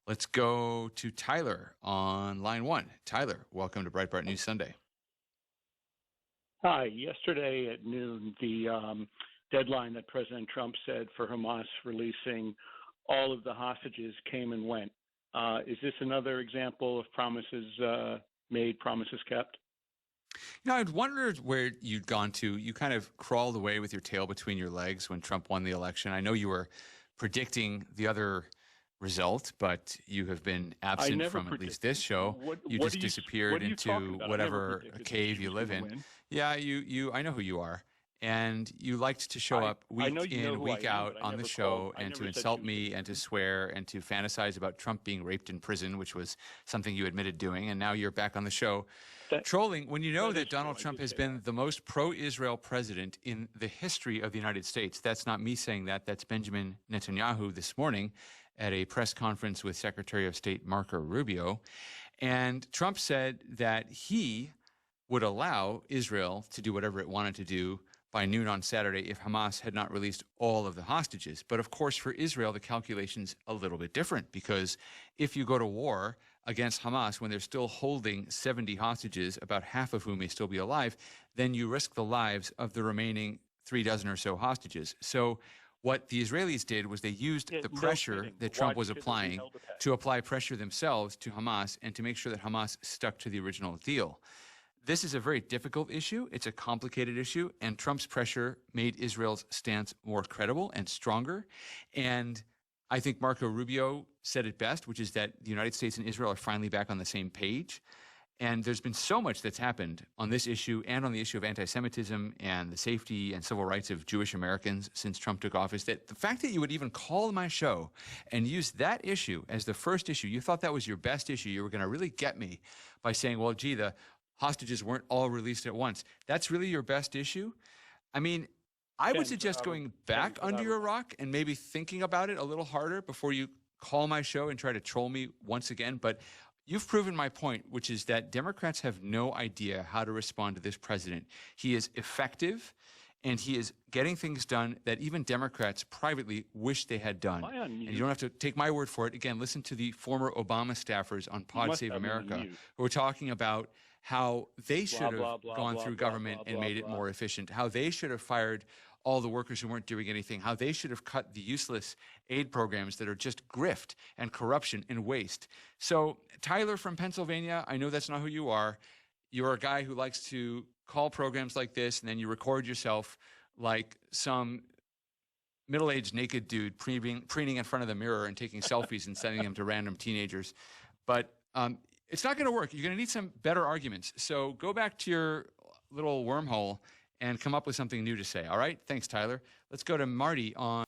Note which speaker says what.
Speaker 1: Let's go to Tyler on line one. Tyler, welcome to Breitbart News Sunday.
Speaker 2: Hi. Yesterday at noon, the deadline that President Trump said for Hamas releasing all of the hostages came and went. Is this another example of promises made, promises kept?
Speaker 1: I'd wondered where you'd gone to. You kind of crawled away with your tail between your legs when Trump won the election. I know you were predicting the other result, but you have been absent from at least this show. You just disappeared into whatever cave you live in. Yeah, I know who you are. And you liked to show up week in, week out on the show and to insult me and to swear and to fantasize about Trump being raped in prison, which was something you admitted doing. And now you're back on the show trolling when you know that Donald Trump has been the most pro-Israel president in the history of the United States. That's not me saying that. That's Benjamin Netanyahu this morning at a press conference with Secretary of State Marco Rubio. And Trump said that he would allow Israel to do whatever it wanted to do by noon on Saturday if Hamas had not released all of the hostages. But of course, for Israel, the calculation's a little bit different, because if you go to war against Hamas when they're still holding 70 hostages, about half of whom may still be alive, then you risk the lives of the remaining 36 or so hostages. So what the Israelis did was they used the pressure that Trump was applying to apply pressure themselves to Hamas and to make sure that Hamas stuck to the original deal. This is a very difficult issue. It's a complicated issue, and Trump's pressure made Israel's stance more credible and stronger. And I think Marco Rubio said it best, which is that the United States and Israel are finally back on the same page. And there's been so much that's happened on this issue and on the issue of anti-Semitism and the safety and civil rights of Jewish Americans since Trump took office, that the fact that you would even call my show and use that issue as the first issue, you thought that was your best issue. You were going to really get me by saying, well, gee, the hostages weren't all released at once. That's really your best issue? I mean, I would suggest going back under your rock and maybe thinking about it a little harder before you call my show and try to troll me once again. But you've proven my point, which is that Democrats have no idea how to respond to this president. He is effective, and he is getting things done that even Democrats privately wish they had done. And you don't have to take my word for it. Again, listen to the former Obama staffers on Pod Save America who are talking about how they should have gone through government and made it more efficient, how they should have fired all the workers who weren't doing anything, how they should have cut the useless aid programs that are just grift and corruption and waste. So, Tyler from Pennsylvania, I know that's not who you are. You're a guy who likes to call programs like this, and then you record yourself like some middle-aged naked dude preening in front of the mirror and taking selfies and sending them to random teenagers. But it's not going to work. You're going to need some better arguments. So go back to your little wormhole and come up with something new to say. All right? Thanks, Tyler. Let's go to Marty on